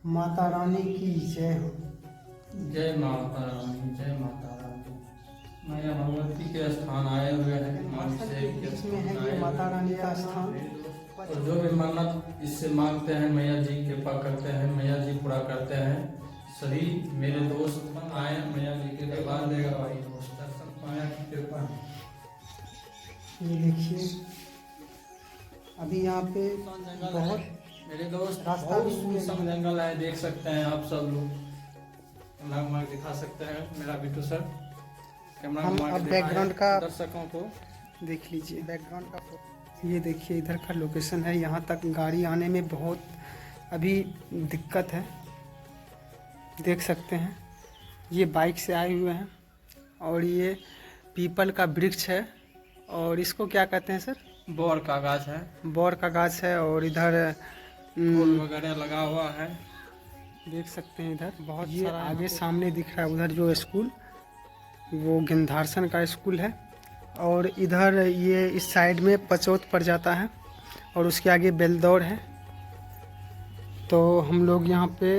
माता रानी की जय हो। जय माता रानी, जय माता रानी। मैया भगवती के स्थान आए हुए हैं। इसमें है ये माता रानी का स्थान। और जो भी मन्नत इससे मांगते हैं मैया जी कृपा करते हैं, मैया जी पूरा करते हैं। सभी मेरे दोस्त आए मैया जी के दरबार देगा भाई दोस्त दर्शन पाया की कृपा। ये देखिए अभी यहाँ पे बहुत मेरे दोस्त रास्ता बहुत भी सुनसान जंगल है, देख सकते हैं आप सब लोग। कैमरा घुमा के दिखा सकते हैं मेरा बिट्टू सर। कैमरा हम घुमा अब के बैकग्राउंड का दर्शकों को देख लीजिए। बैकग्राउंड का ये देखिए इधर का लोकेशन है। यहाँ तक गाड़ी आने में बहुत अभी दिक्कत है, देख सकते हैं। ये बाइक से आए हुए हैं और ये पीपल का वृक्ष है और इसको क्या कहते हैं सर? बोर का गाछ है, बोर का गाछ है। और इधर फूल वगैरह लगा हुआ है, देख सकते हैं। इधर बहुत सारा आगे सामने दिख रहा है उधर जो स्कूल, वो गिंधारसन का स्कूल है। और इधर ये इस साइड में पचौत पड़ जाता है और उसके आगे बेलदौर है। तो हम लोग यहाँ पे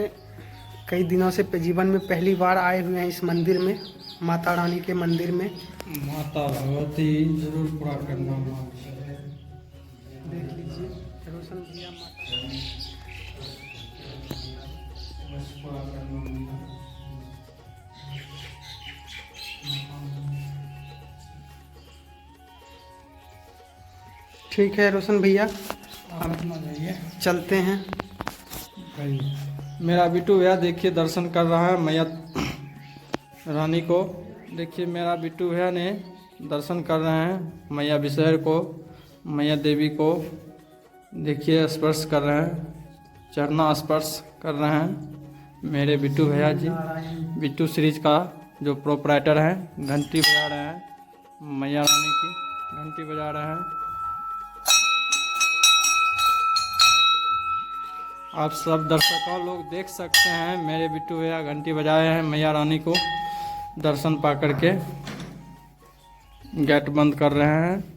कई दिनों से जीवन में पहली बार आए हुए हैं इस मंदिर में, माता रानी के मंदिर में। माता भगवती जरूर पूरा करना। देख लीजिए रोशन भैया ठीक है रोशन भैया, चलते हैं। भाई मेरा बिट्टू भैया देखिए दर्शन कर रहा है मैया रानी को। देखिए मेरा बिट्टू भैया ने दर्शन कर रहे हैं मैया विषहर को, मैया देवी को। देखिए स्पर्श कर रहे हैं, चरना स्पर्श कर रहे हैं मेरे बिट्टू भैया जी। बिट्टू सीरीज का जो प्रोपराइटर हैं घंटी बजा रहे हैं, मैया रानी की घंटी बजा रहे हैं। आप सब दर्शकों लोग देख सकते हैं मेरे बिट्टू भैया घंटी बजाए हैं मैया रानी को दर्शन पा करके। गेट बंद कर रहे हैं।